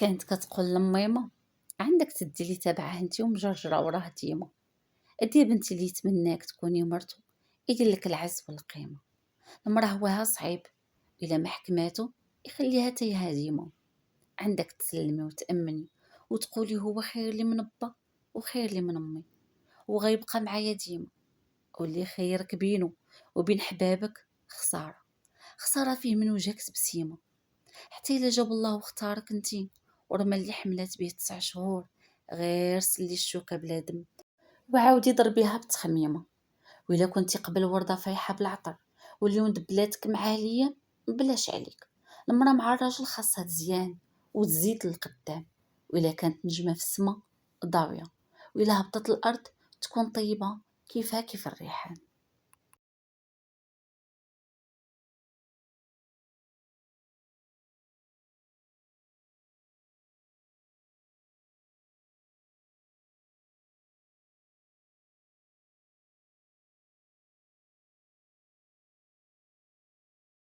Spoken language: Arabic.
كانت كتقول لميمة: عندك تدي لي تابعه انتي ومجرجرة وراه ديما. ادي يا بنتي اللي يتمناك تكوني مرتو يدير لك العز والقيمة. المراه هواها صعيب، الا ما حكماتو يخليها تايهة ديما. عندك تسلمي وتأمني وتقولي هو خير لي من با وخير لي من امي وغيبقى معايا ديما. واللي خيرك بينو وبين حبابك خسارة، خسارة فيه من وجهك تبسيمة. حتى إلا جاب الله واختارك انتي ورمى اللي حملات به 9 شهور، غير سلي الشوكة بلا دم وعاودي ضربيها بتخميمة. وإلا كنتي قبل وردة فايحة بالعطر واليوم دبلاتك معالية، بلاش عليك. المرا مع الراجل خاصها تزيان وتزيد للقدام. وإلا كانت نجمة في السما ضاوية، وإلا هبطت الأرض تكون طيبة كيفها كيف الريحان.